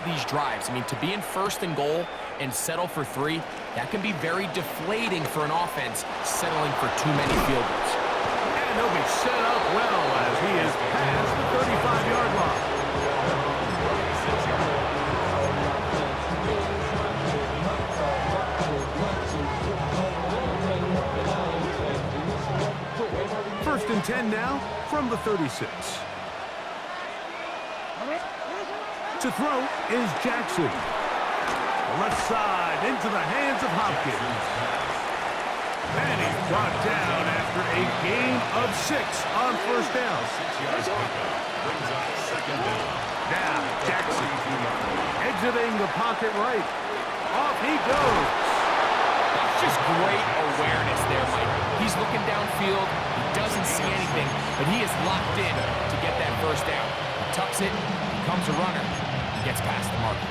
these drives. I mean, to be in first and goal and settle for 3, that can be very deflating for an offense settling for too many field goals. And he'll be set up well as he is past the 35-yard line. First and 10 now from the 36. To throw is Jackson. Left side into the hands of Hopkins. And he's brought down after a gain of 6 on first down. Now Jackson exiting the pocket right. Off he goes. That's just great awareness there, Mike. He's looking downfield. He doesn't see anything, but he is locked in to get that first down. He tucks it, becomes a runner, and gets past the marker.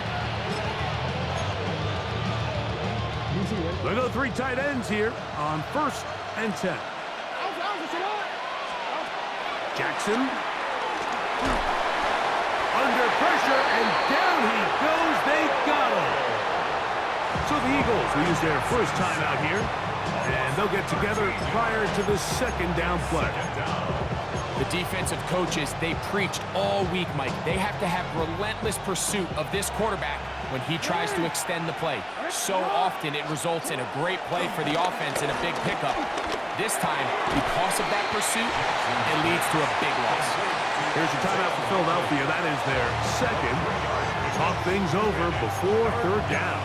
They go 3 tight ends here on first and 10. Jackson. Under pressure, and down he goes. They got him. So the Eagles will use their first time out here, and they'll get together prior to the second down play. The defensive coaches, they preached all week, Mike. They have to have relentless pursuit of this quarterback when he tries to extend the play. So often it results in a great play for the offense and a big pickup. This time, because of that pursuit, it leads to a big loss. Here's your timeout for Philadelphia. That is their second. Talk things over before third down.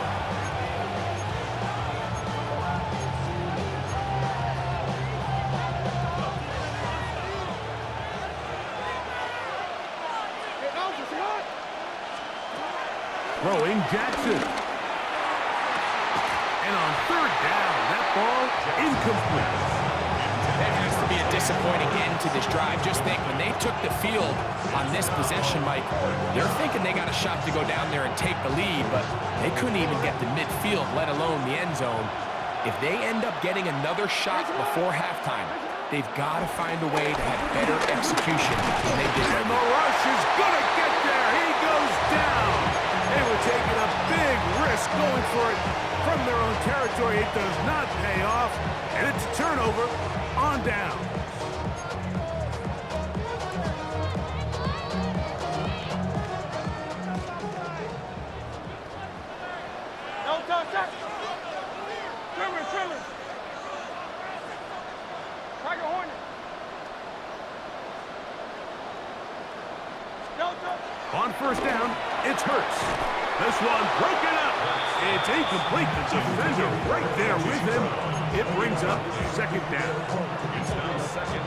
Throwing Jackson. And on third down, that ball incomplete. That has to be a disappointing end to this drive. Just think, when they took the field on this possession, Mike, they're thinking they got a shot to go down there and take the lead, but they couldn't even get to midfield, let alone the end zone. If they end up getting another shot before halftime, they've got to find a way to have better execution than they did. And the rush is going to get there. He goes down. They were taking a big risk going for it from their own territory. It does not pay off, and it's a turnover on down. On first down, it's Hurts. This one broken up. It's incomplete. The defender right there with him. It brings up second down.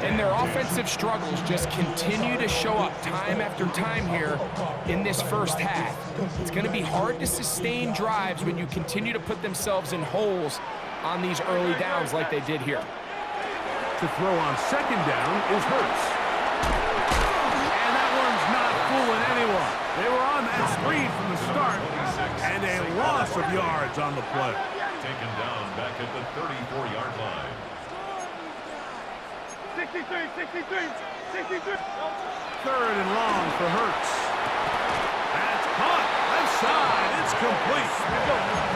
And their offensive struggles just continue to show up time after time here in this first half. It's going to be hard to sustain drives when you continue to put themselves in holes on these early downs like they did here. To throw on second down is Hurts. And that one's not fooling anyone. They were on that screen from the start, and a loss of yards on the play. Taken down back at the 34-yard line. 63. Third and long for Hurts. That's caught. Left side. It's complete.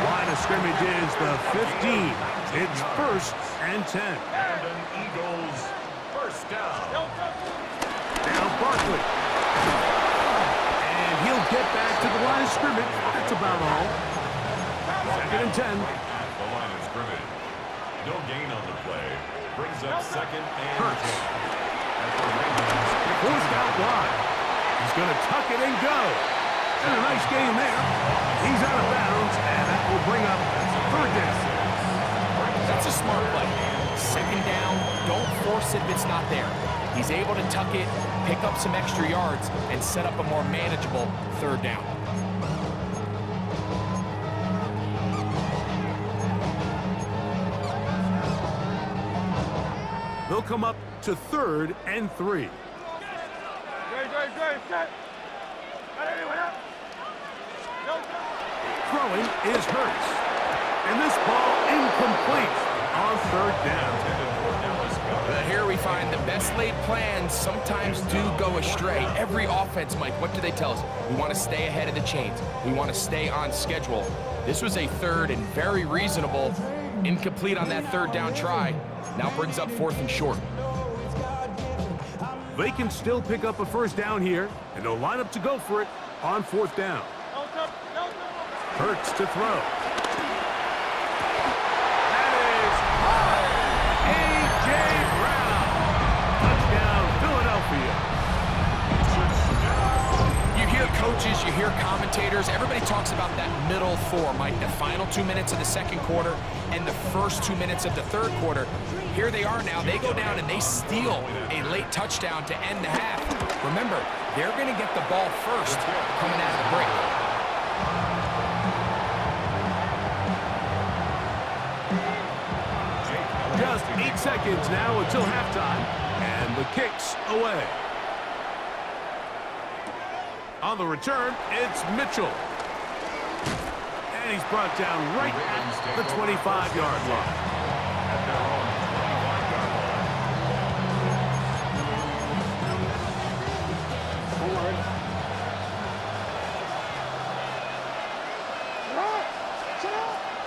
Line of scrimmage is the 15. It's first and 10. And an Eagles first down. Now Barkley. And he'll get back to the line of scrimmage. That's about all. Second and 10. At the line of scrimmage. No gain on the play. Brings up second and Hurts. 10. Forced out wide. He's going to tuck it and go. And a nice game there. He's out of bounds, and that will bring up third down. That's a smart play. Second down, don't force it if it's not there. He's able to tuck it, pick up some extra yards, and set up a more manageable third down. They'll come up to third and 3. Set. Throwing is Hurts. And this ball incomplete on third down. Intended for Dallas But here we find the best laid plans sometimes do go astray. Every offense, Mike, what do they tell us? We want to stay ahead of the chains. We want to stay on schedule. This was a third and very reasonable. Incomplete on that third down try. Now brings up 4th and short. They can still pick up a first down here, and they'll line up to go for it on 4th down. Hurts to throw. That is high. A.J. Brown. Touchdown, Philadelphia. You hear coaches, you hear commentators, everybody talks about that middle four, Mike, the final 2 minutes of the second quarter and the first 2 minutes of the third quarter. Here they are now. They go down and they steal a late touchdown to end the half. Remember, they're going to get the ball first coming out of the break. Just 8 seconds now until halftime, and the kick's away. On the return, it's Mitchell. And he's brought down right at the 25-yard line.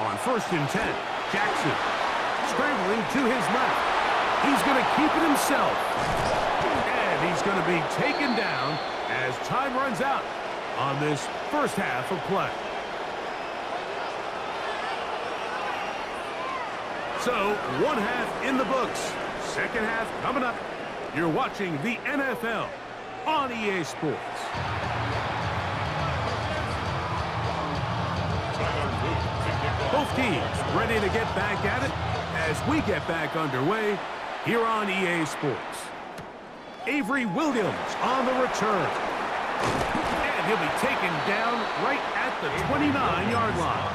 On 1st and 10, Jackson scrambling to his left. He's going to keep it himself. And he's going to be taken down as time runs out on this first half of play. So, one half in the books. Second half coming up. You're watching the NFL on EA Sports. Both teams ready to get back at it as we get back underway here on EA Sports. Avery Williams on the return. And he'll be taken down right at the 29-yard line.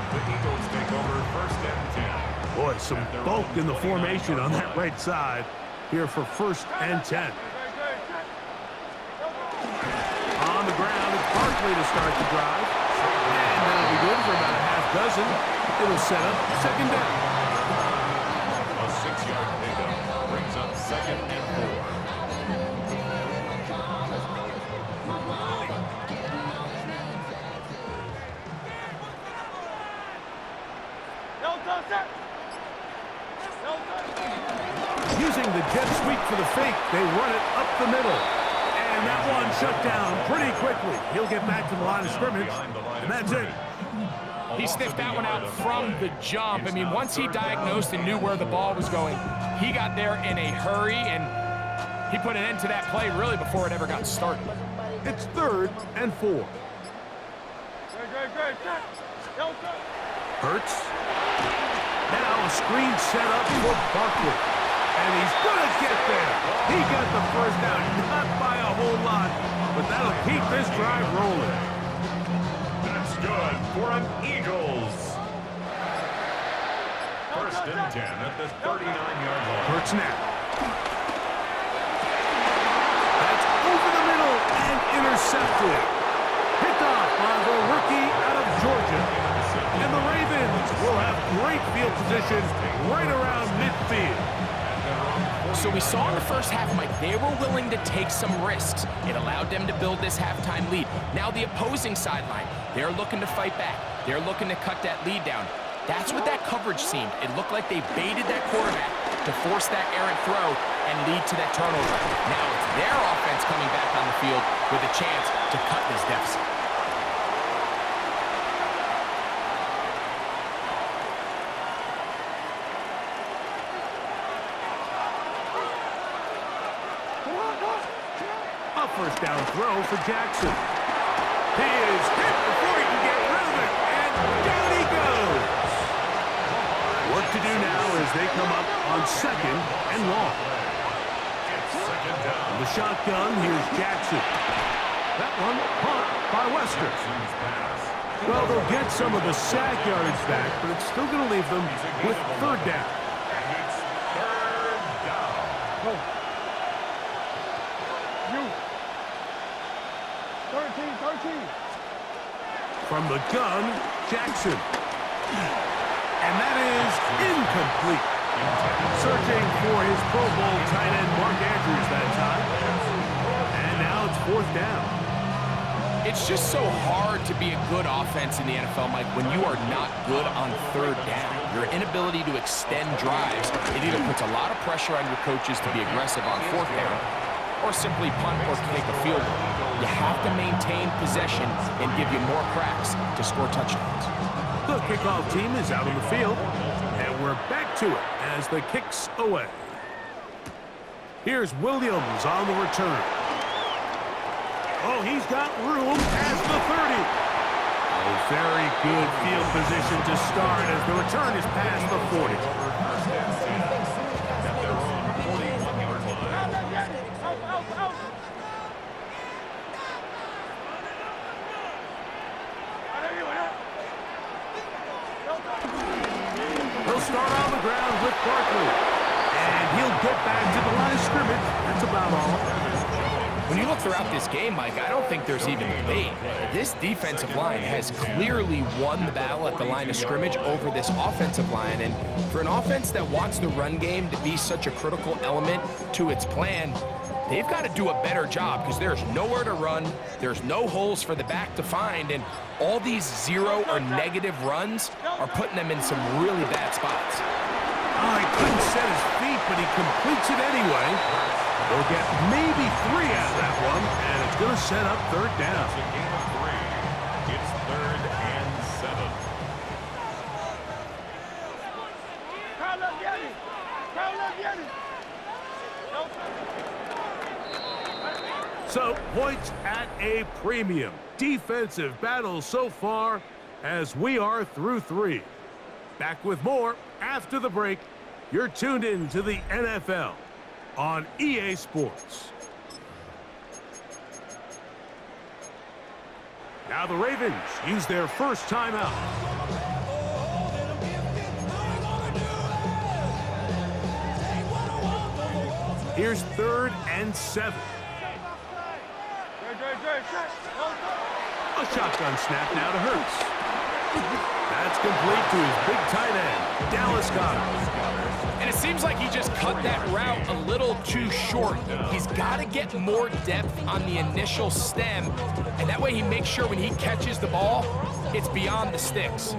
The Eagles take over 1st and 10. Boy, some bulk in the formation on that right side here for 1st and 10. On the ground, it's Barkley to start the drive. And that'll be good for about a half dozen. It'll set up 2nd down. A 6-yard pickup brings up 2nd and 4. Using the jet sweep for the fake, they run it up the middle. And that one shut down pretty quickly. He'll get back to the line of scrimmage, and that's it. He sniffed that one out from the jump. I mean, once he diagnosed and knew where the ball was going, he got there in a hurry, and he put an end to that play really before it ever got started. It's 3rd and 4. Hurts. Now a screen set up for Barkley. And he's going to get there. He got the first down, not by a whole lot, but that'll keep this drive rolling. That's good for an Eagles. 1st and 10 at the 39-yard line. Hurts now. That's over the middle and intercepted. Picked off by the rookie out of Georgia. And the Ravens will have great field position right around midfield. So we saw in the first half, Mike, they were willing to take some risks. It allowed them to build this halftime lead. Now the opposing sideline, they're looking to fight back. They're looking to cut that lead down. That's what that coverage seemed. It looked like they baited that quarterback to force that errant throw and lead to that turnover. Now it's their offense coming back on the field with a chance to cut this deficit. First down throw for Jackson. He is hit before he can get rid of it, and down he goes. Work to do now as they come up on 2nd and long. On the shotgun, here's Jackson. That one caught by Wester. Well, they'll get some of the sack yardage back, but it's still going to leave them with 3rd down. And it's 3rd down. 13. From the gun, Jackson. And that is incomplete. Searching for his Pro Bowl tight end, Mark Andrews, that time. And now it's 4th down. It's just so hard to be a good offense in the NFL, Mike, when you are not good on 3rd down. Your inability to extend drives, it either puts a lot of pressure on your coaches to be aggressive on 4th down or simply punt or take a field goal. You have to maintain possession and give you more cracks to score touchdowns. The kickoff team is out on the field, and we're back to it as the kick's away. Here's Williams on the return. Oh, he's got room past the 30. A very good field position to start as the return is past the 40. He'll start on the ground with Barkley. And he'll get back to the line of scrimmage. That's about all. When you look throughout this game, Mike, I don't think there's even debate. This defensive line has clearly won the battle at the line of scrimmage over this offensive line. And for an offense that wants the run game to be such a critical element to its plan, they've got to do a better job because there's nowhere to run. There's no holes for the back to find. And all these 0 or negative runs are putting them in some really bad spots. Oh, he couldn't set his feet, but he completes it anyway. They'll get maybe 3 out of that one, and it's going to set up 3rd down. It's a game of 3. It's 3rd and 7. So, points at a premium. Defensive battle so far as we are through 3. Back with more after the break. You're tuned in to the NFL on EA Sports. Now the Ravens use their first timeout. Here's 3rd and 7. A shotgun snap now to Hurts. That's complete to his big tight end, Dallas Goedert. And it seems like he just cut that route a little too short. He's got to get more depth on the initial stem, and that way he makes sure when he catches the ball, it's beyond the sticks.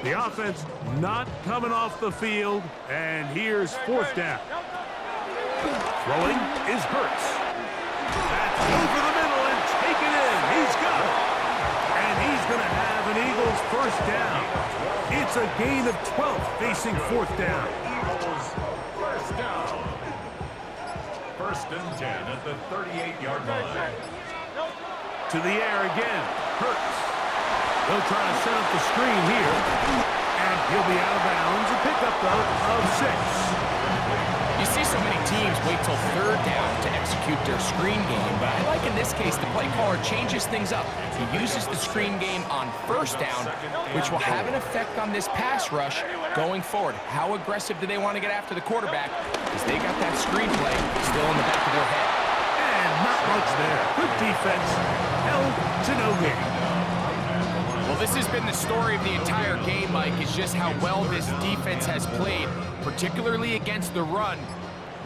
The offense not coming off the field, and here's 4th down. Throwing is Hurts. That's over the middle and taken in. He's got it. And he's going to have an Eagles 1st down. It's a gain of 12 facing 4th down. Eagles 1st down. 1st and 10 at the 38-yard line. To the air again. Hurts. They'll try to set up the screen here. And he'll be out of bounds. A pickup, though, of 6. You see so many teams wait till 3rd down to execute their screen game, but I like in this case the play caller changes things up. He uses the screen game on 1st down, which will have an effect on this pass rush going forward. How aggressive do they want to get after the quarterback? Because they got that screen play still in the back of their head. And not much there. Good defense. Held to no gain. Well, this has been the story of the entire game, Mike, is just how well this defense has played, particularly against the run.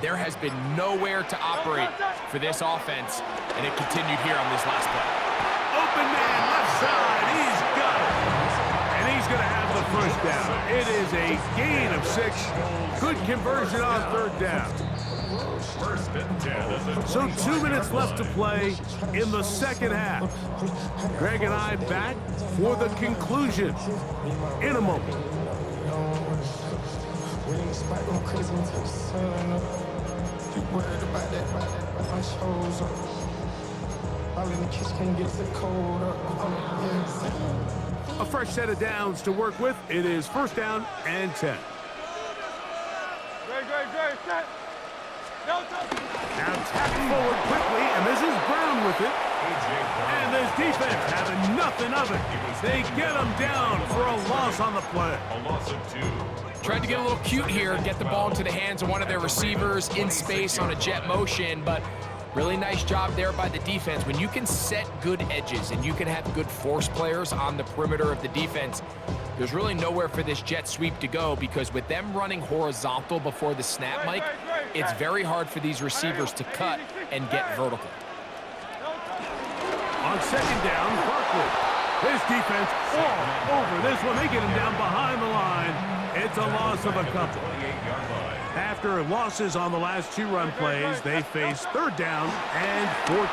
There has been nowhere to operate for this offense, and it continued here on this last play. Open man, left side, he's got it. And he's going to have the 1st down. It is a gain of 6. Good conversion on 3rd down. 1st and 10. So 2 minutes left to play in the 2nd half. Greg and I back for the conclusion in a moment. A fresh set of downs to work with. It is 1st down and 10. Now tap forward quickly, and this is Brown with it. And this defense having nothing of it. They get him down for a loss on the play. A loss of 2. Tried to get a little cute here, get the ball into the hands of one of their receivers in space on a jet motion, but Really nice job there by the defense. When you can set good edges and you can have good force players on the perimeter of the defense, there's really nowhere for this jet sweep to go, because with them running horizontal before the snap, Mike, it's very hard for these receivers to cut and get vertical. On second down, Barkley. His defense all over this one. They get him down behind the line. It's a loss of a couple. After losses on the last 2 run plays, they face 3rd down and 14.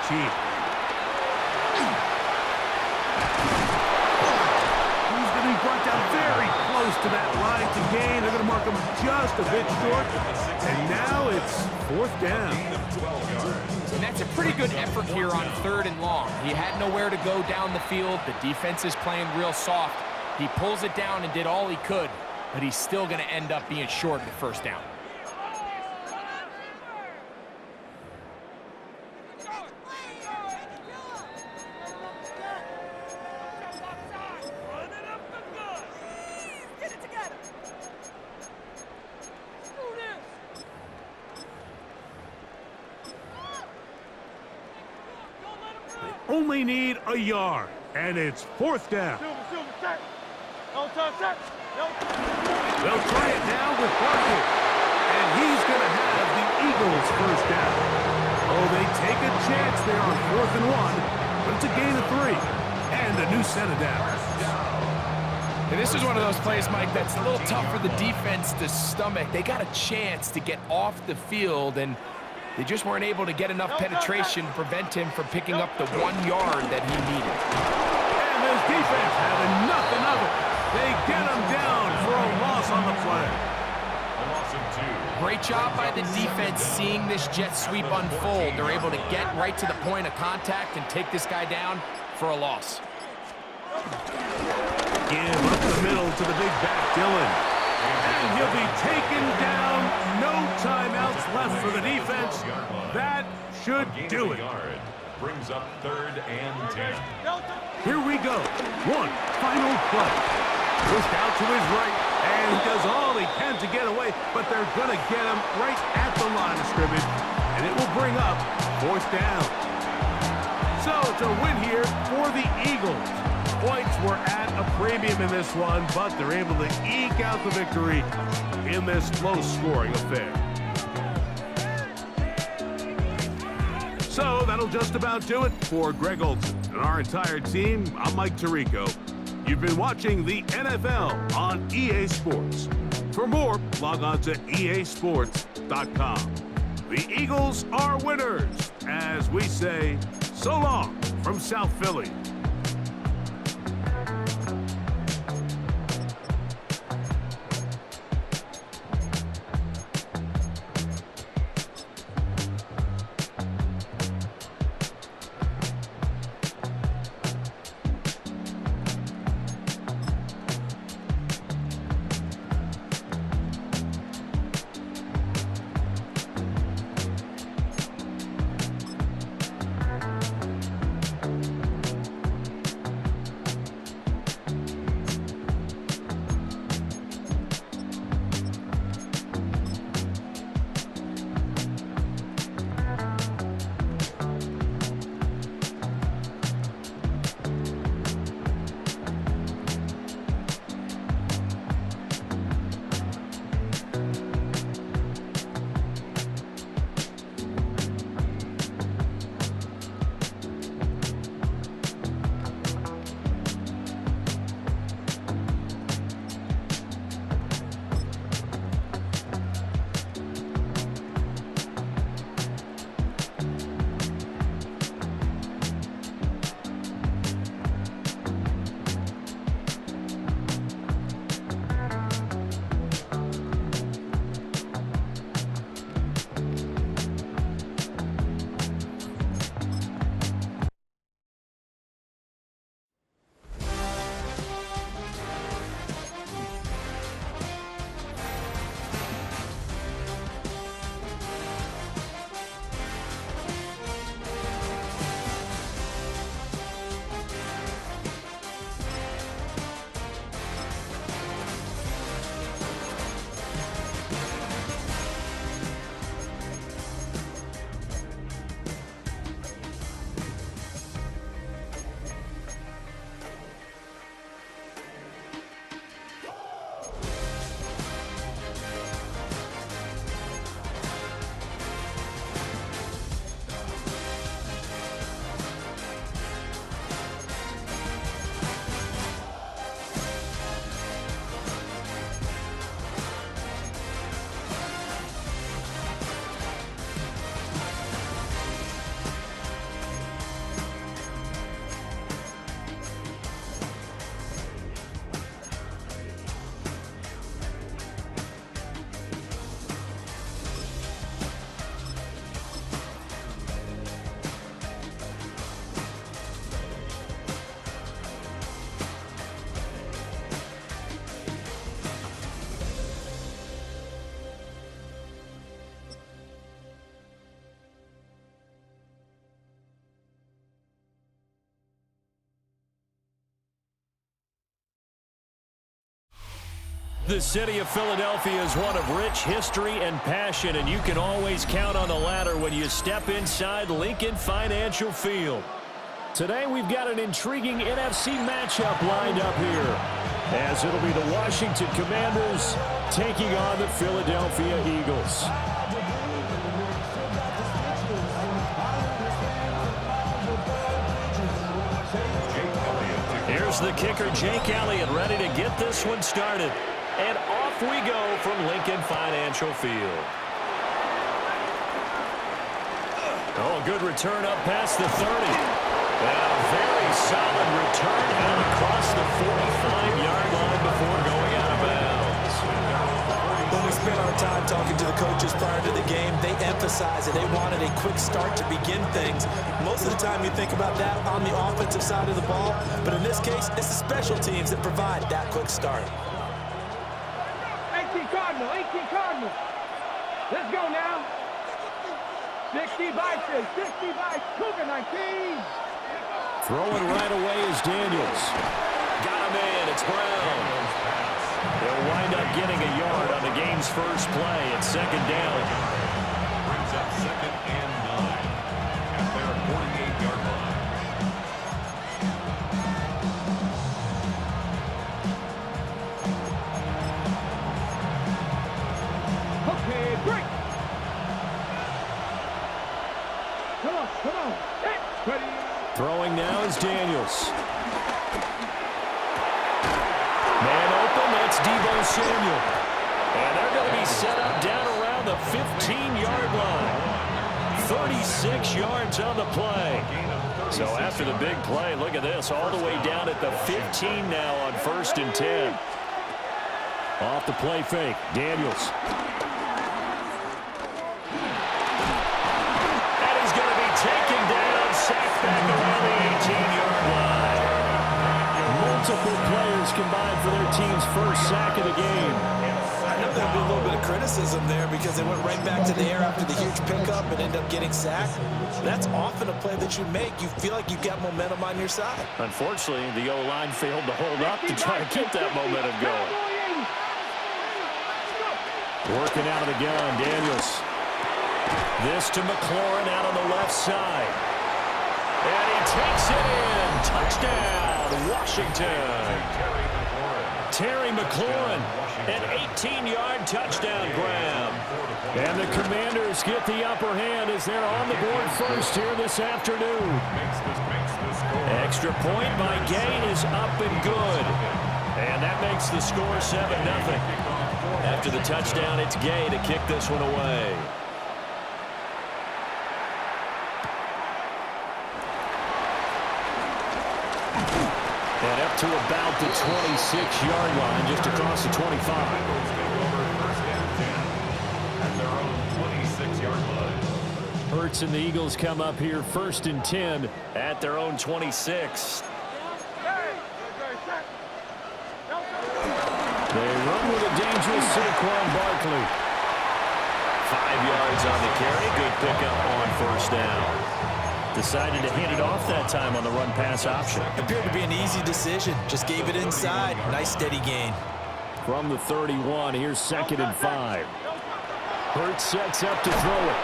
He's going to be brought down very close to that line to gain. They're going to mark him just a bit short. And now it's 4th down. And that's a pretty good effort here on 3rd and long. He had nowhere to go down the field. The defense is playing real soft. He pulls it down and did all he could, but he's still going to end up being short of the 1st down. Only need a yard, and it's 4th down. They'll try it now with Barkley, and he's going to have the Eagles' 1st down. Oh, they take a chance there on 4th and 1, but it's a gain of 3, and a new set of downs. And this is one of those plays, Mike, that's a little tough for the defense to stomach. They got a chance to get off the field, and they just weren't able to get enough penetration to prevent him from picking up the 1 yard that he needed. And this defense having nothing of it. They get him down for a loss on the play. A loss of 2. Great job by the defense seeing this jet sweep unfold. They're able to get right to the point of contact and take this guy down for a loss. Give up the middle to the big back, Dillon. And he'll be taken down. No timeouts left for the defense. That should do it. Brings up 3rd and 10. Here we go. One final play. Pushed out to his right, and he does all he can to get away, but they're going to get him right at the line of scrimmage, and it will bring up 4th down. So it's a win here for the Eagles. Points were at a premium in this one, but they're able to eke out the victory in this low-scoring affair. So that'll just about do it for Greg Olson and our entire team. I'm Mike Tirico. You've been watching the NFL on EA Sports. For more, log on to easports.com. The Eagles are winners, as we say, so long from South Philly. The city of Philadelphia is one of rich history and passion, and you can always count on the latter when you step inside Lincoln Financial Field. Today we've got an intriguing NFC matchup lined up here, as it'll be the Washington Commanders taking on the Philadelphia Eagles. Here's the kicker, Jake Elliott, ready to get this one started. And off we go from Lincoln Financial Field. Oh, good return up past the 30. And a very solid return out across the 45-yard line before going out of bounds. When we spent our time talking to the coaches prior to the game, they emphasized that they wanted a quick start to begin things. Most of the time you think about that on the offensive side of the ball, but in this case, it's the special teams that provide that quick start. 18 Cardinal. Let's go now. 60 by Cougar 19. Throwing right away is Daniels. Got him in. It's Brown. They'll wind up getting a yard on the game's first play at second down. Brings up 2nd and 9 at their 48-yard line. Okay, break. Come on. Hey, ready. Throwing now is Daniels. Man open, that's Deebo Samuel. And they're going to be set up down around the 15-yard line. 36 yards on the play. So after the big play, look at this, all the way down at the 15 now on 1st and 10. Off the play fake, Daniels. And he's going to be taken down, sacked back around the 18-yard line. Multiple players combined for their team's first sack of the game. I know there'll be a little bit of criticism there because they went right back to the air after the huge pickup and ended up getting sacked. That's often a play that you make. You feel like you've got momentum on your side. Unfortunately, the O-line failed to hold up to try to keep that momentum going. Working out of the gun, Daniels. This to McLaurin out on the left side. And he takes it in. Touchdown, Washington. Terry McLaurin, an 18-yard touchdown grab. And the Commanders get the upper hand as they're on the board first here this afternoon. Extra point by Gay is up and good. And that makes the score 7-0. After the touchdown, it's Gay to kick this one away. And up to about the 26-yard line, just across the 25. At their own 26-yard line. Hurts and the Eagles come up here 1st and 10 at their own 26. They run with a dangerous Saquon Barkley. 5 yards on the carry. Good pickup on 1st down. Decided to hand it off that time on the run-pass option. Appeared to be an easy decision. Just gave it inside. Nice steady gain. From the 31, here's 2nd and 5. Hurts sets up to throw it.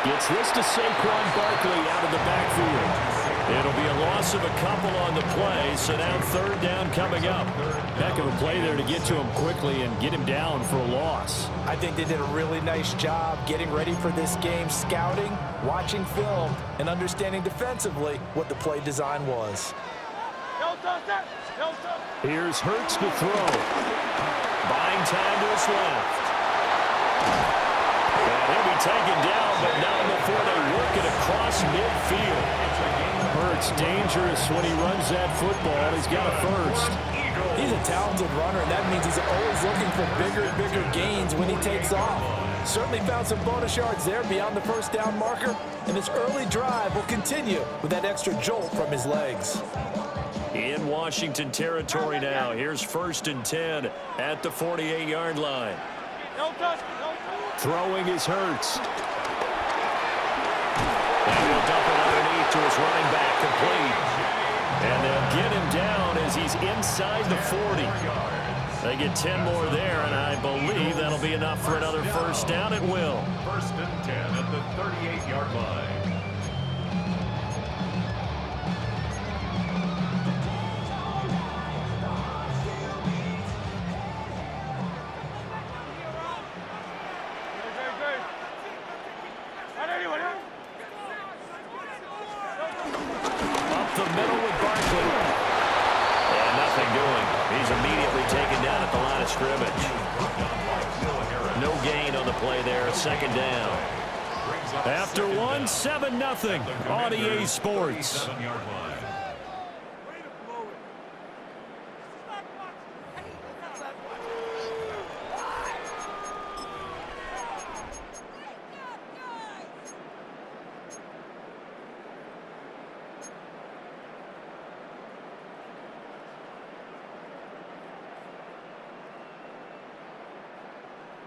Gets this to Saquon Barkley out of the backfield. It'll be a loss of a couple on the play, so now 3rd down coming up. Heck of a play there to get to him quickly and get him down for a loss. I think they did a really nice job getting ready for this game, scouting, watching film, and understanding defensively what the play design was. Here's Hurts to throw. Buying time to his left. And he'll be taken down, but not before they work it across midfield. Hurts dangerous when he runs that football. He's got a first. He's a talented runner, and that means he's always looking for bigger and bigger gains when he takes off. Certainly found some bonus yards there beyond the 1st down marker, and this early drive will continue with that extra jolt from his legs. In Washington territory now. Here's 1st and 10 at the 48-yard line. Throwing is Hurts. And he'll dump it underneath to his running back, complete. And they'll get him down as he's inside the 40. They get 10 more there, and I believe that'll be enough for another first down. It will. First and 10 at the 38-yard line. Up the middle with Barkley. And nothing doing. He's immediately taken down at the line of scrimmage. No gain on the play there. Second down. After one, 7-0 on EA Sports.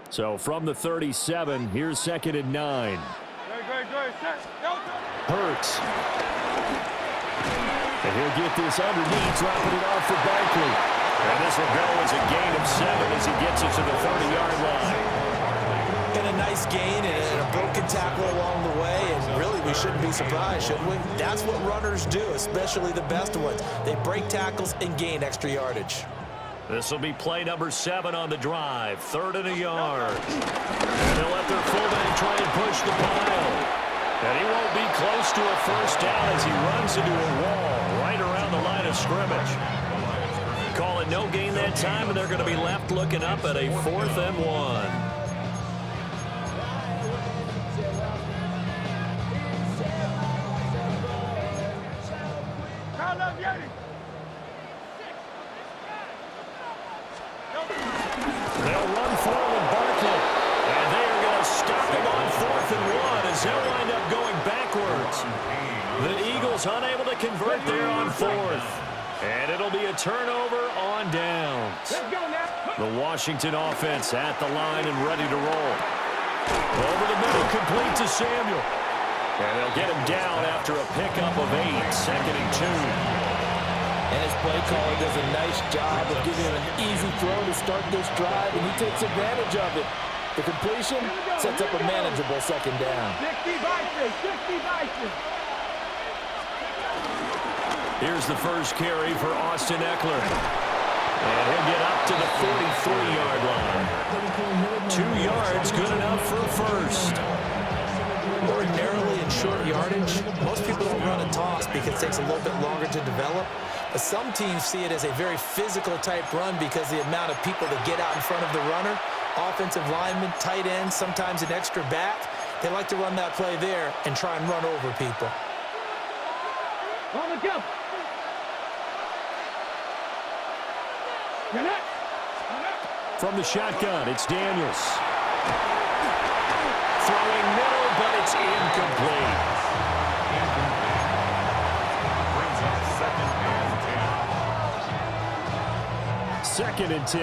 So from the 37, here's 2nd and 9. Hurts. And he'll get this underneath, dropping it off for Barkley. And this will go as a gain of 7 as he gets it to the 30-yard line. And a nice gain and a broken tackle along the way, and really we shouldn't be surprised, should we? That's what runners do, especially the best ones. They break tackles and gain extra yardage. This will be play number 7 on the drive. 3rd and a yard. And they'll let their fullback try and push the pile. And he won't be close to a first down as he runs into a wall right around the line of scrimmage. Call it no gain that time, and they're going to be left looking up at a 4th and 1. They'll run forward with Barkley. And they are going to stop him on 4th and 1 as they'll wind up going backwards. The Eagles unable to convert there on 4th. And it'll be a turnover on downs. The Washington offense at the line and ready to roll. Over the middle, complete to Samuel. And they'll get him down after a pickup of 8, 2nd and 2. And his play caller does a nice job of giving him an easy throw to start this drive, and he takes advantage of it. The completion sets up a manageable 2nd down. 60 Bison. Here's the first carry for Austin Eckler. And he'll get up to the 43-yard line. 2 yards, good enough for a first. Ordinarily in short yardage, most people don't run a toss because it takes a little bit longer to develop. But some teams see it as a very physical type run because the amount of people that get out in front of the runner, offensive linemen, tight ends, sometimes an extra back, they like to run that play there and try and run over people. On the jump. From the shotgun, it's Daniels. Throwing middle, but it's incomplete. Brings up 2nd and 10.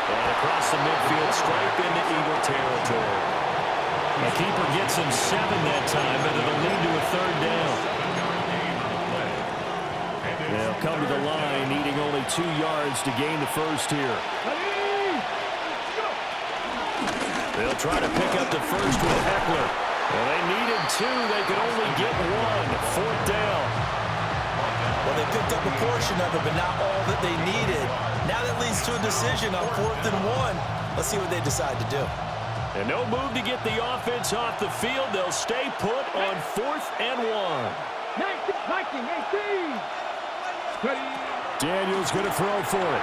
And across the midfield, stripe into Eagle territory. The keeper gets him 7 that time, but it'll lead to a 3rd down. They'll come to the line, needing only 2 yards to gain the first here. They'll try to pick up the first with Eckler. Well, they needed 2. They could only get 1. 4th down. Well, they picked up a portion of it, but not all that they needed. Now that leads to a decision on 4th and 1. Let's see what they decide to do. And no move to get the offense off the field. They'll stay put on 4th and 1. 18. Daniels going to throw for it.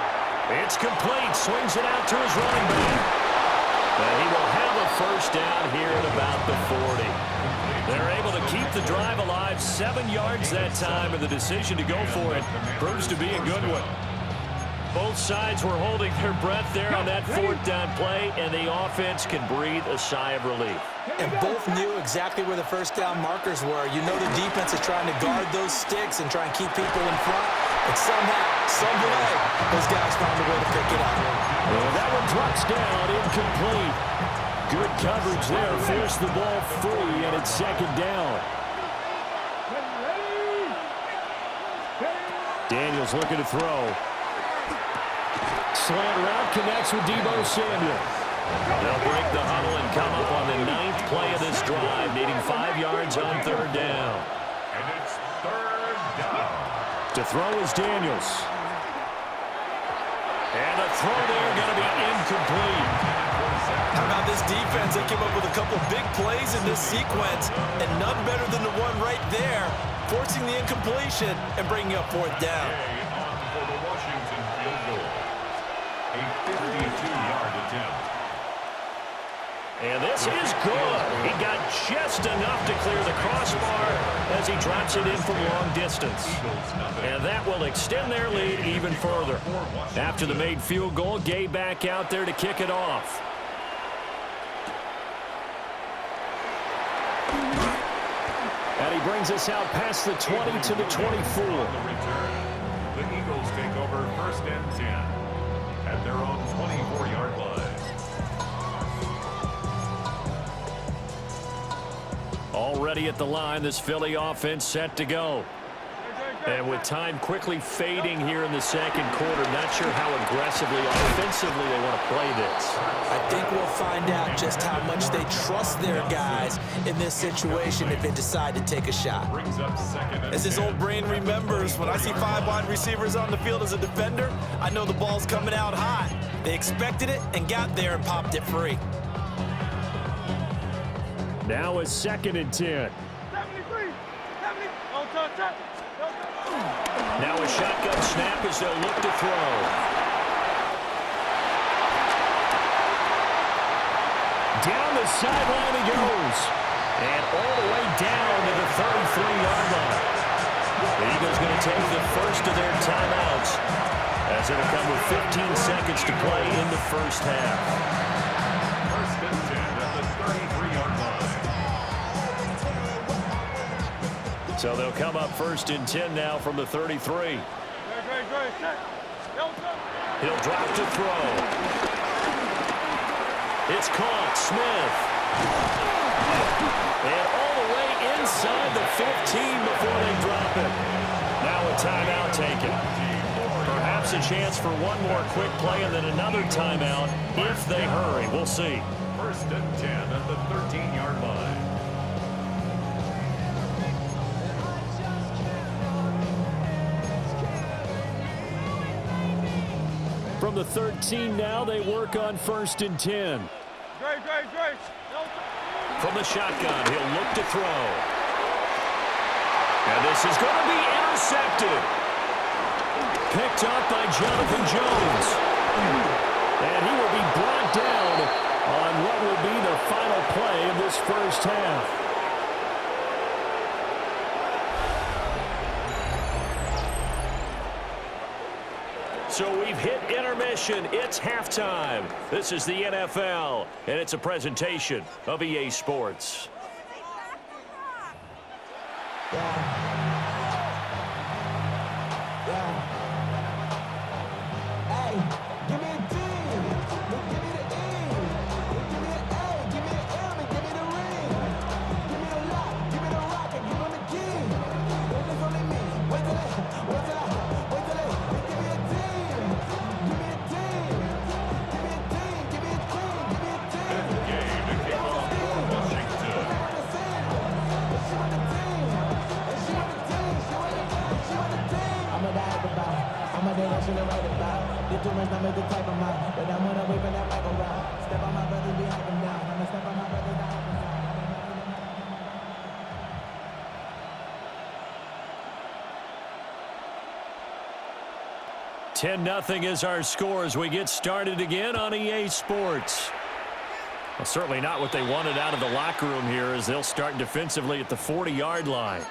It's complete. Swings it out to his running back. And he will have a first down here at about the 40. They're able to keep the drive alive. 7 yards that time, and the decision to go for it proves to be a good one. Both sides were holding their breath there on that 4th down play, and the offense can breathe a sigh of relief. And both knew exactly where the first down markers were. You know the defense is trying to guard those sticks and try and keep people in front. But somehow, some way, those guys found a way to pick it up. Well, that one drops down, incomplete. Good coverage there. Forced the ball free, and it's second down. Daniels looking to throw. Slant route connects with Deebo Samuel. They'll break the huddle and come up on the 9th play of this drive, needing 5 yards on third down. And it's third down. To throw is Daniels. And a throw there going to be incomplete. How about this defense? They came up with a couple big plays in this sequence, and none better than the one right there, forcing the incompletion and bringing up fourth down. On for the Washington field goal. A 52-yard attempt. And this is good. He got just enough to clear the crossbar as he drops it in from long distance. And that will extend their lead even further. After the made field goal, Gay back out there to kick it off. And he brings us out past the 20 to the 24. The Eagles take over first and 10 at their own 24-yard line. Already at the line, this Philly offense set to go. And with time quickly fading here in the second quarter, not sure how aggressively, offensively they want to play this. I think we'll find out just how much they trust their guys in this situation if they decide to take a shot. As his old brain remembers, when I see 5 wide receivers on the field as a defender, I know the ball's coming out high. They expected it and got there and popped it free. Now a second and 10. 73, 70, don't touch. Now a shotgun snap as they'll look to throw. Down the sideline he goes. And all the way down to the 33-yard line. The Eagles going to take the first of their timeouts as it'll come with 15 seconds to play in the first half. First and 10 at the 33-yard line. So they'll come up first and 10 now from the 33. Great. He'll drop to throw. It's caught. Smith. And all the way inside the 15 before they drop it. Now a timeout taken. Perhaps a chance for one more quick play and then another timeout if they hurry. We'll see. First and 10 at the 13-yard line. From the 13 now, they work on first and 10. Great. From the shotgun, he'll look to throw. And this is going to be intercepted. Picked up by Jonathan Jones. And he will be brought down on what will be the final play of this first half. So we've hit intermission. It's halftime. This is the NFL, and it's a presentation of EA Sports. Nothing is our score as we get started again on EA Sports. Well, certainly not what they wanted out of the locker room here as they'll start defensively at the 40-yard line.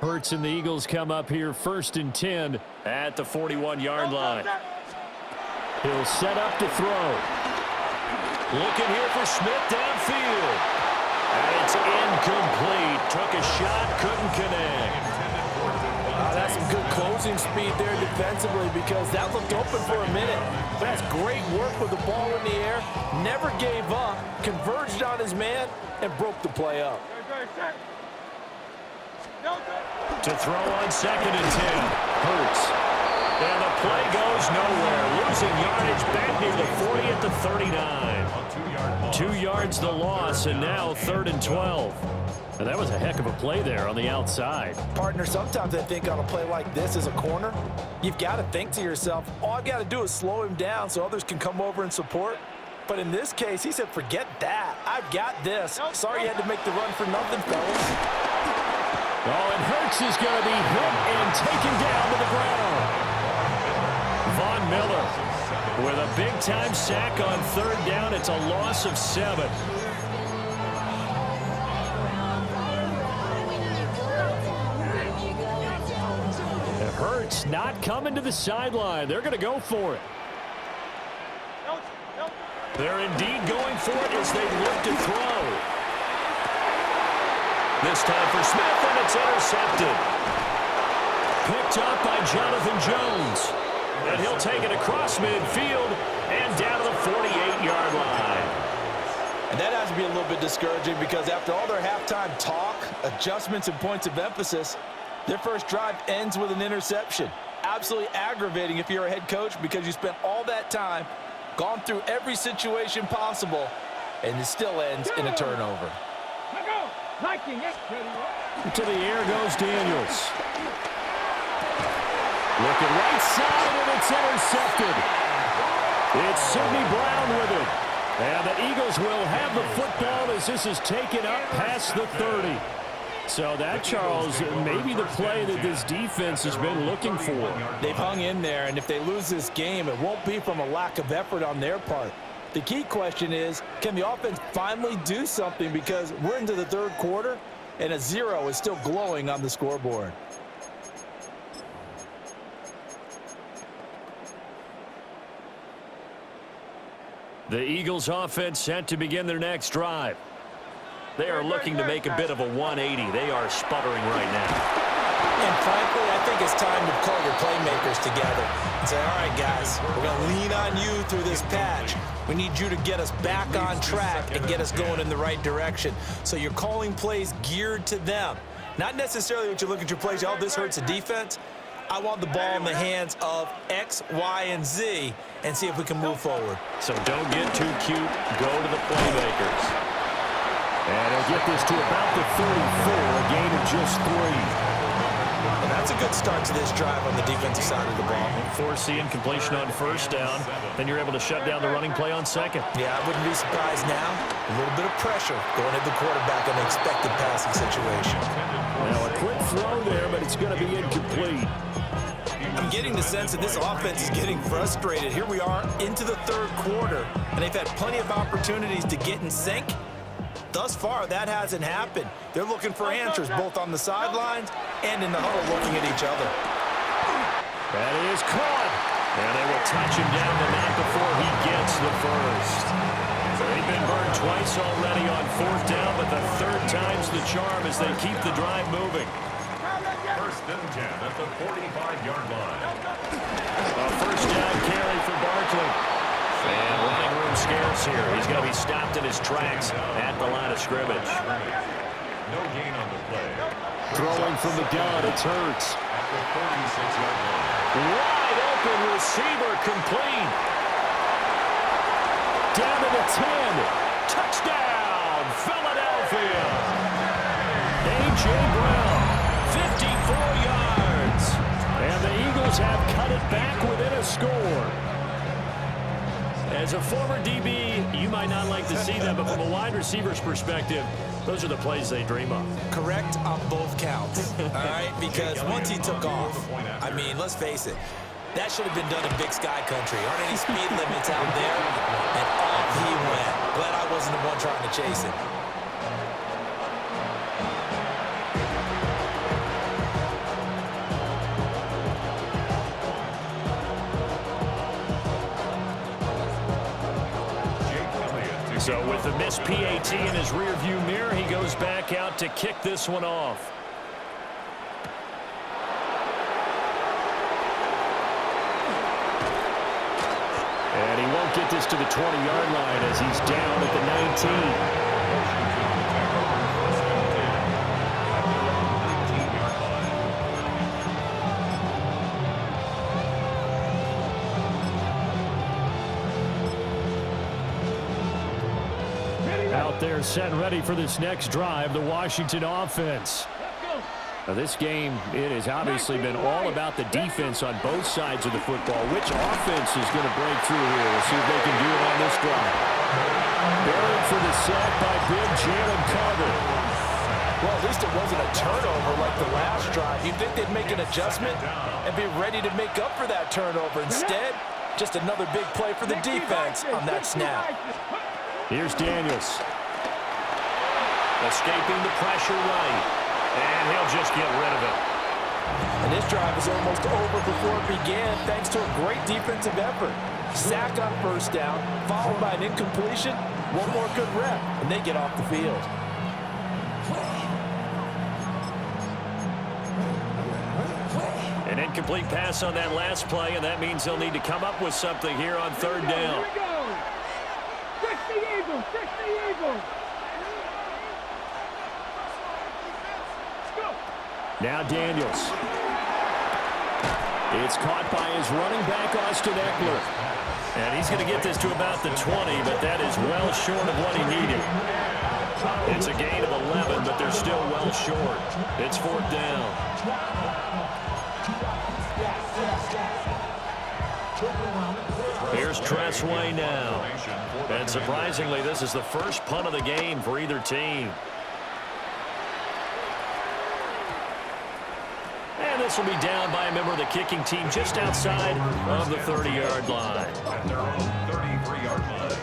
Hurts and the Eagles come up here 1st and 10 at the 41-yard line. He'll set up to throw. Looking here for Smith downfield. And it's incomplete. Took a shot, couldn't connect. That's some good closing speed there defensively because that looked open for a minute. But that's great work with the ball in the air. Never gave up, converged on his man, and broke the play up. To throw on 2nd and 10. Hurts. And the play goes nowhere. Losing yardage back near the 40 at the 39. 2 yards the loss, and now 3rd and 12. And that was a heck of a play there on the outside. Partner, sometimes I think on a play like this as a corner, you've got to think to yourself, all I've got to do is slow him down so others can come over and support. But in this case, he said, forget that. I've got this. Sorry you had to make the run for nothing, fellas. Oh, and Hurts is going to be hit and taken down to the ground. Von Miller with a big-time sack on 3rd down. It's a loss of 7. Hurts not coming to the sideline. They're going to go for it. They're indeed going for it as they look to throw. This time for Smith, and it's intercepted. Picked up by Jonathan Jones. And he'll take it across midfield and down to the 48-yard line. And that has to be a little bit discouraging because after all their halftime talk, adjustments, and points of emphasis, their first drive ends with an interception. Absolutely aggravating if you're a head coach because you spent all that time, gone through every situation possible, and it still ends in a turnover. To the air goes Daniels. Looking right side, and it's intercepted. It's Sidney Brown with it. And the Eagles will have the football as this is taken up past the 30. So that, Charles, may be the play that this defense has been looking for. They've hung in there, and if they lose this game, it won't be from a lack of effort on their part. The key question is, can the offense finally do something because we're into the 3rd quarter, and a 0 is still glowing on the scoreboard. The Eagles offense set to begin their next drive. They are looking to make a bit of a 180. They are sputtering right now. And frankly, I think it's time to call your playmakers together and say, all right, guys, we're going to lean on you through this patch. We need you to get us back on track and get us going in the right direction. So you're calling plays geared to them. Not necessarily what you look at your plays, oh, this hurts the defense. I want the ball in the hands of X, Y, and Z and see if we can move forward. So don't get too cute. Go to the playmakers. And he'll get this to about the 34, a gain of just 3. And that's a good start to this drive on the defensive side of the ball. Force the incompletion on 1st down. Then you're able to shut down the running play on 2nd. Yeah, I wouldn't be surprised now. A little bit of pressure going at the quarterback in the expected passing situation. Now a quick throw there, but it's going to be incomplete. I'm getting the sense that this offense is getting frustrated. Here we are into the 3rd quarter, and they've had plenty of opportunities to get in sync. Thus far, that hasn't happened. They're looking for answers both on the sidelines and in the huddle looking at each other. That is caught. And they will touch him down the net before he gets the first. They've been burned twice already on 4th down, but the 3rd time's the charm as they keep the drive moving. 1st and 10 at the 45-yard line. A 1st down carry for Barkley. And running room scarce here. He's going to be stopped in his tracks at the line of scrimmage. No gain on the play. Throwing from the gun, it's Hurts. At the 46-yard line. Wide open receiver, complete. Down to the 10. Touchdown, Philadelphia. A.J. Brown, 54 yards. And the Eagles have cut it back within a score. As a former DB, you might not like to see them, but from a wide receiver's perspective, those are the plays they dream of. Correct on both counts, all right? Because once he took off, I mean, let's face it, that should have been done in Big Sky Country. Aren't any speed limits out there? And off he went. Glad I wasn't the one trying to chase him. So with the missed PAT in his rearview mirror, he goes back out to kick this one off. And he won't get this to the 20-yard line as he's down at the 19. Out there set and ready for this next drive, the Washington offense. Now this game, it has obviously been all about the defense on both sides of the football. Which offense is going to break through here? We'll see if they can do it on this drive. Buried for the sack by big Jalen Carter. Well, at least it wasn't a turnover like the last drive. You'd think they'd make an adjustment and be ready to make up for that turnover. Instead, just another big play for the defense on that snap. Here's Daniels. Escaping the pressure right. And he'll just get rid of it. And this drive was almost over before it began thanks to a great defensive effort. Sack on first down, followed by an incompletion. One more good rep, and they get off the field. An incomplete pass on that last play, and that means they'll need to come up with something here on third down. Here we go. 60 Eagles, 60 Eagles. Now Daniels. It's caught by his running back, Austin Eckler. And he's going to get this to about the 20, but that is well short of what he needed. It's a gain of 11, but they're still well short. It's fourth down. Here's Tressway now. And surprisingly, this is the first punt of the game for either team. And this will be down by a member of the kicking team just outside of the 30-yard line. At their own 33-yard line.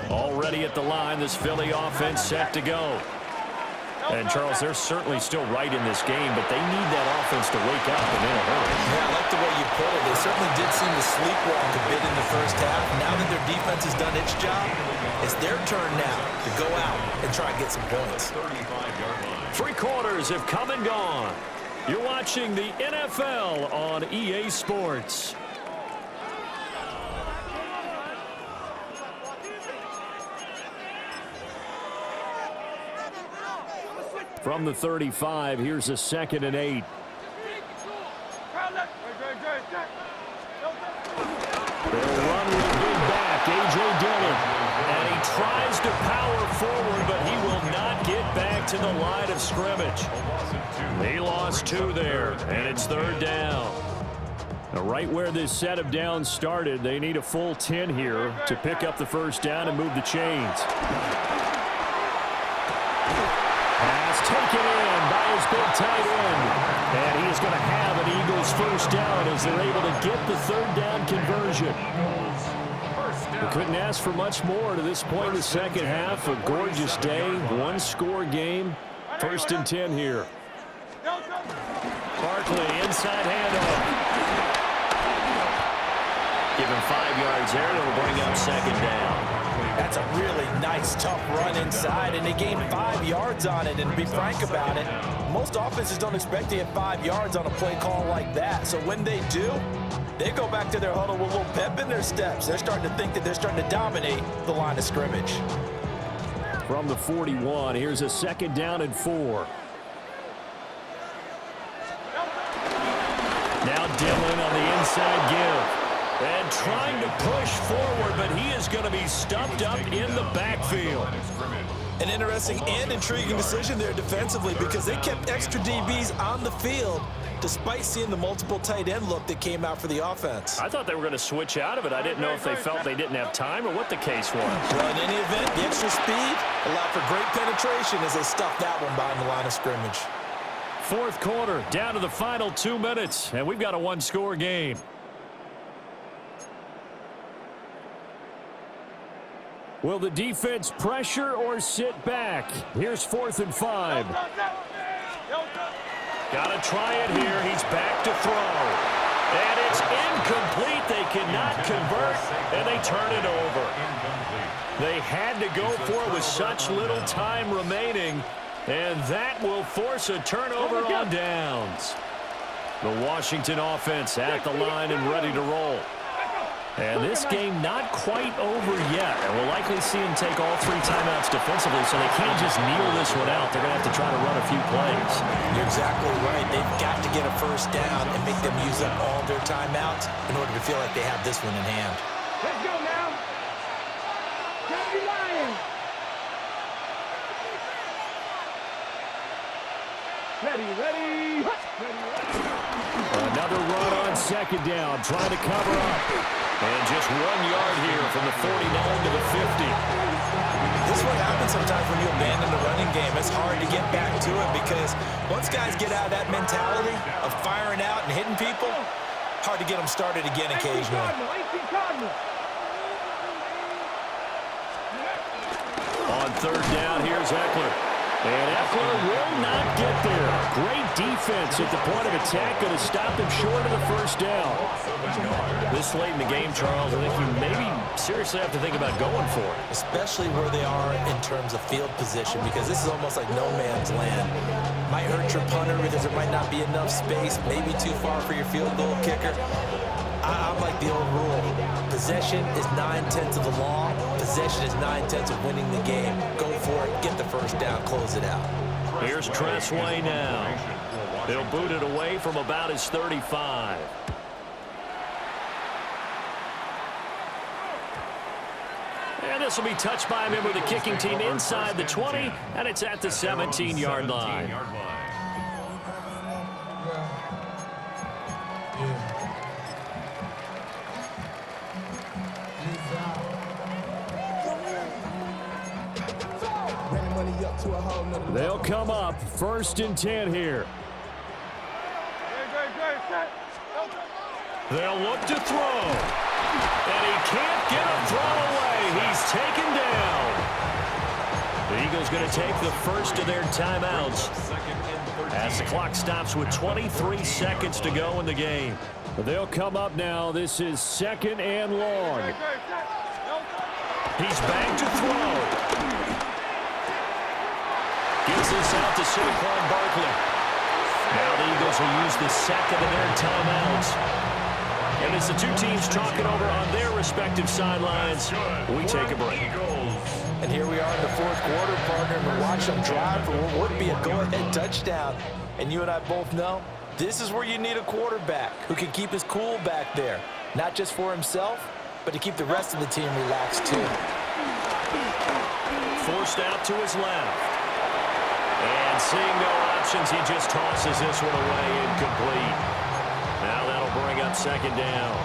Already at the line, this Philly offense set to go. And, Charles, they're certainly still right in this game, but they need that offense to wake up and in a hurry. Yeah, I like the way you put it. They certainly did seem to sleepwalk a bit in the first half. Now that their defense has done its job, it's their turn now to go out and try and get some points. 35-yard line. Three quarters have come and gone. You're watching the NFL on EA Sports. From the 35, here's a 2nd and 8. They'll run with a big back, A.J. Dillon. And he tries to power forward, but he will not get back to the line of scrimmage. He lost 2 there, and it's third down. Now, right where this set of downs started, they need a full 10 here to pick up the first down and move the chains. Pass taken in by his big tight end. And he is going to have an Eagles first down as they're able to get the third down conversion. We couldn't ask for much more to this point in the second half. A gorgeous day, one-score game. 1st and 10 here. Barkley, inside handoff. Give him 5 yards there. It'll bring up 2nd down. That's a really nice, tough run inside, and they gained 5 yards on it. And to be frank about it, most offenses don't expect to get 5 yards on a play call like that. So when they do, they go back to their huddle with a little pep in their steps. They're starting to think that they're starting to dominate the line of scrimmage. From the 41, here's a 2nd down and 4. Now Dillon on the inside give. And trying to push forward, but he is going to be stuffed up in the backfield. An interesting and intriguing decision there defensively because they kept extra DBs on the field despite seeing the multiple tight end look that came out for the offense. I thought they were going to switch out of it. I didn't know if they felt they didn't have time or what the case was. Well, in any event, the extra speed allowed for great penetration as they stuffed that one behind the line of scrimmage. Fourth quarter, down to the final 2 minutes, and we've got a one-score game. Will the defense pressure or sit back? Here's 4th and 5. Yo, Got to try it here. He's back to throw. And it's incomplete. They cannot convert, and they turn it over. They had to go for it with such little time remaining, and that will force a turnover on downs. The Washington offense at the line and ready to roll. And this game not quite over yet. And we'll likely see them take all 3 timeouts defensively, so they can't just kneel this one out. They're going to have to try to run a few plays. You're exactly right. They've got to get a first down and make them use up all their timeouts in order to feel like they have this one in hand. Let's go now. Johnny Lions. Ready. Another run on second down, trying to cover up. And just 1 yard here from the 49 to the 50. This is what happens sometimes when you abandon the running game. It's hard to get back to it because once guys get out of that mentality of firing out and hitting people, hard to get them started again occasionally. On third down, here's Eckler. And Eckler will not get there. Great defense at the point of attack, going to stop him short of the first down. This late in the game, Charles, I think you maybe seriously have to think about going for it. Especially where they are in terms of field position, because this is almost like no man's land. Might hurt your punter because there might not be enough space, maybe too far for your field goal kicker. I'm like the old rule. Possession is 9/10 of the law. Possession is 9/10 of winning the game. Go for it. Get the first down. Close it out. Here's Tressway now. They'll boot it away from about his 35. And this will be touched by a member of the kicking team inside the 20, and it's at the 17-yard line. They'll come up 1st and 10 here. They'll look to throw. And he can't get a throw away. He's taken down. The Eagles going to take the first of their timeouts as the clock stops with 23 seconds to go in the game. They'll come up now. This is 2nd and long. He's back to throw. Gets this out to Saquon Barkley. Now the Eagles will use the second of their timeouts. And as the two teams talking over on their respective sidelines, we take a break. And here we are in the 4th quarter, partner, and we watch them drive for what would be a go-ahead touchdown. And you and I both know this is where you need a quarterback who can keep his cool back there, not just for himself, but to keep the rest of the team relaxed too. Forced out to his left. And seeing no options, he just tosses this one away incomplete. Now that'll bring up 2nd down.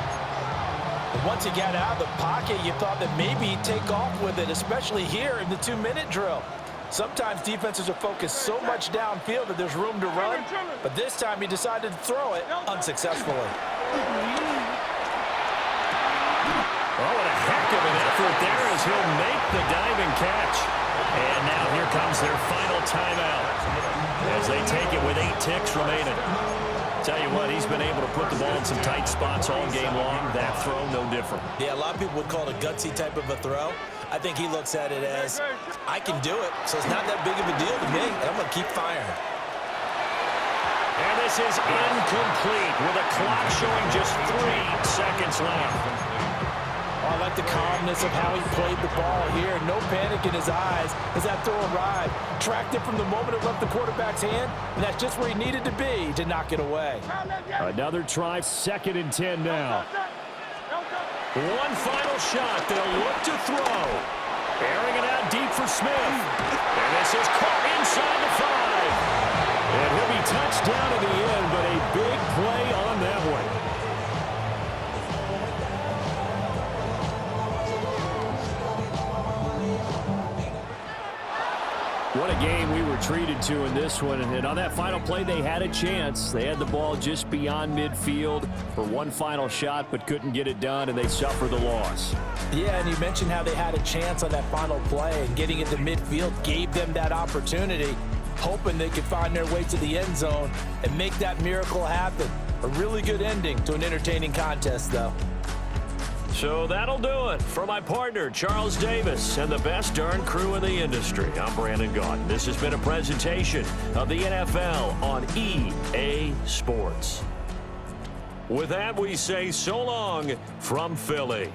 Once he got out of the pocket, you thought that maybe he'd take off with it, especially here in the 2-minute drill. Sometimes defenses are focused so much downfield that there's room to run, but this time he decided to throw it unsuccessfully. Oh, and a heck of an effort there as he'll make the diving catch. And now here comes their final timeout as they take it with 8 ticks remaining. Tell you what, he's been able to put the ball in some tight spots all game long. That throw, no different. Yeah, a lot of people would call it a gutsy type of a throw. I think he looks at it as, I can do it, so it's not that big of a deal to me, and I'm going to keep firing. And this is incomplete with a clock showing just 3 seconds left. Oh, I like the calmness of how he played the ball here. No panic in his eyes as that throw arrived. Tracked it from the moment it left the quarterback's hand, and that's just where he needed to be to knock it away. Another try, 2nd and 10 now. One final shot. They'll look to throw. Airing it out deep for Smith. And this is caught inside the 5. And he'll be touched down in the end, but a big play on that one. What a game we were treated to in this one. And on that final play, they had a chance. They had the ball just beyond midfield for one final shot, but couldn't get it done, and they suffer the loss. Yeah, and you mentioned how they had a chance on that final play, and getting into midfield gave them that opportunity, hoping they could find their way to the end zone and make that miracle happen. A really good ending to an entertaining contest, though. So that'll do it. For my partner, Charles Davis, and the best darn crew in the industry, I'm Brandon Gaudin. This has been a presentation of the NFL on EA Sports. With that, we say so long from Philly.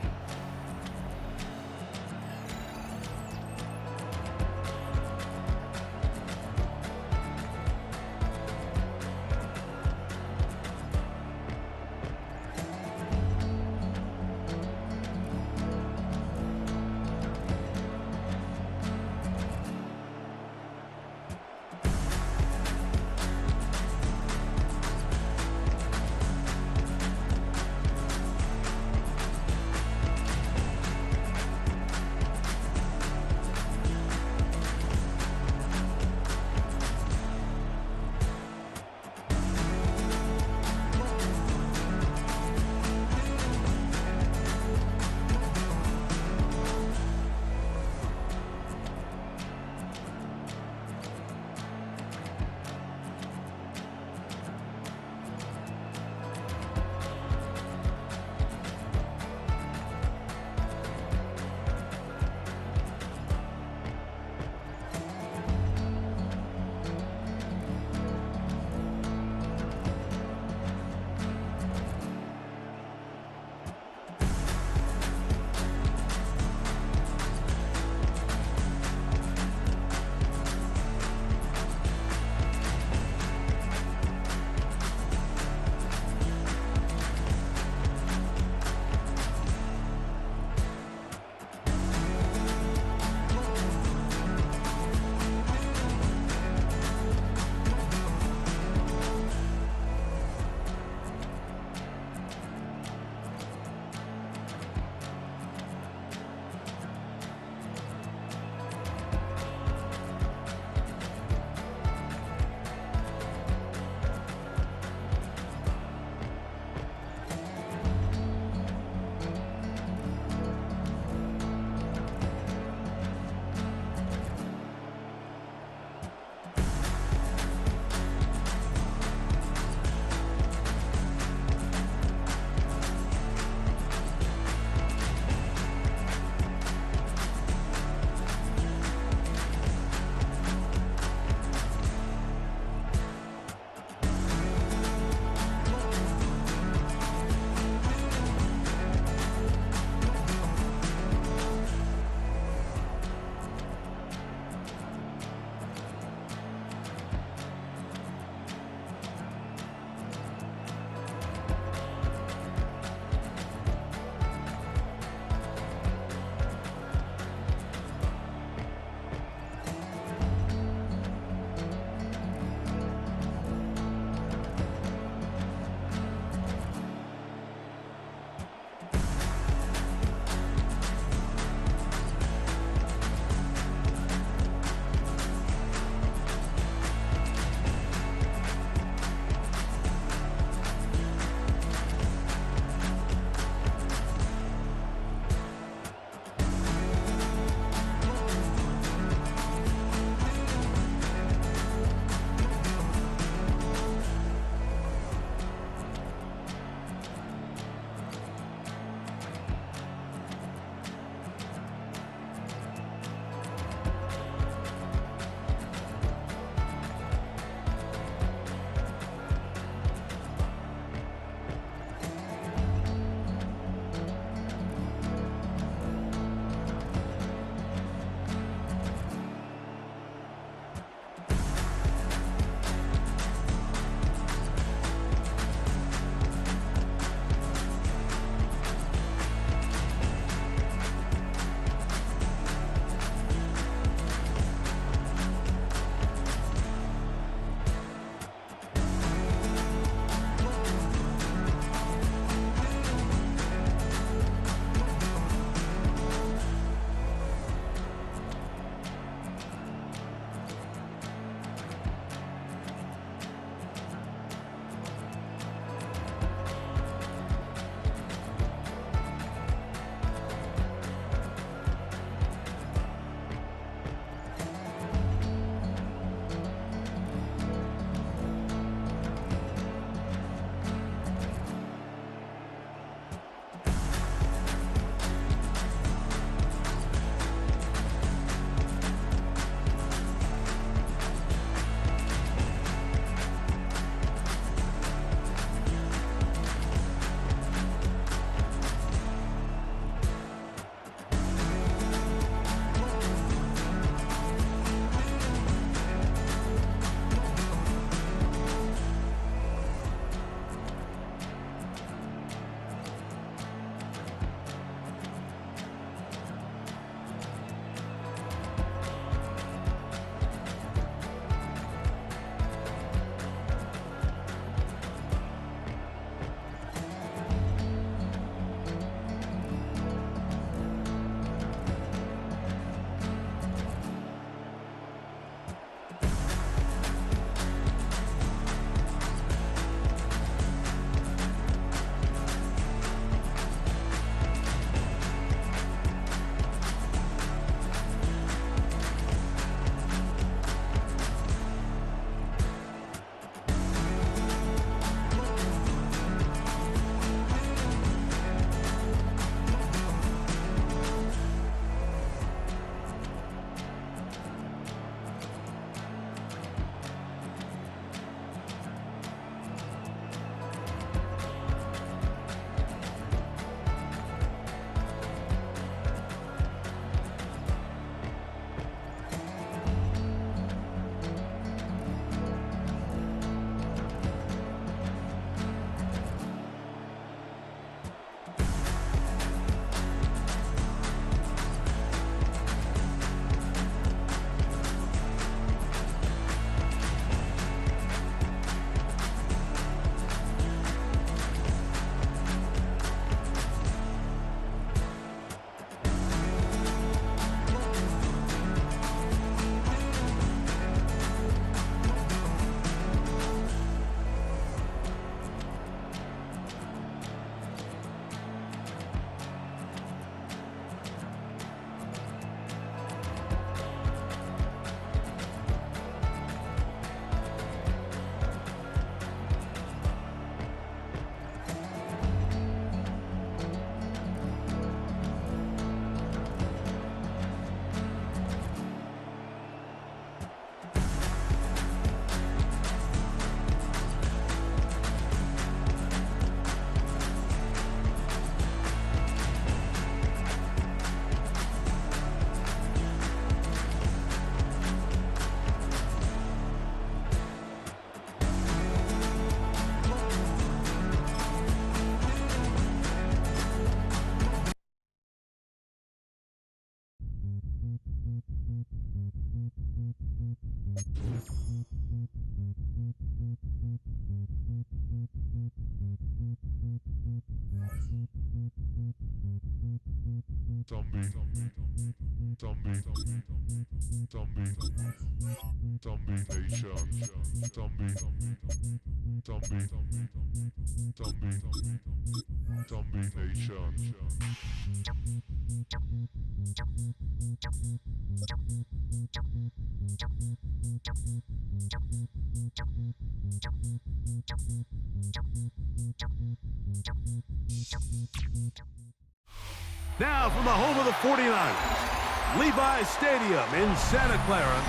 Now from the home of the 49ers, Levi's Stadium in Santa Clara,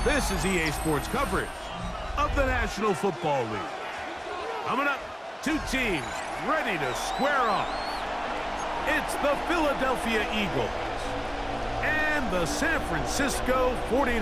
this is EA Sports coverage of the National Football League. Coming up, two teams ready to square off. It's the Philadelphia Eagles and the San Francisco 49ers.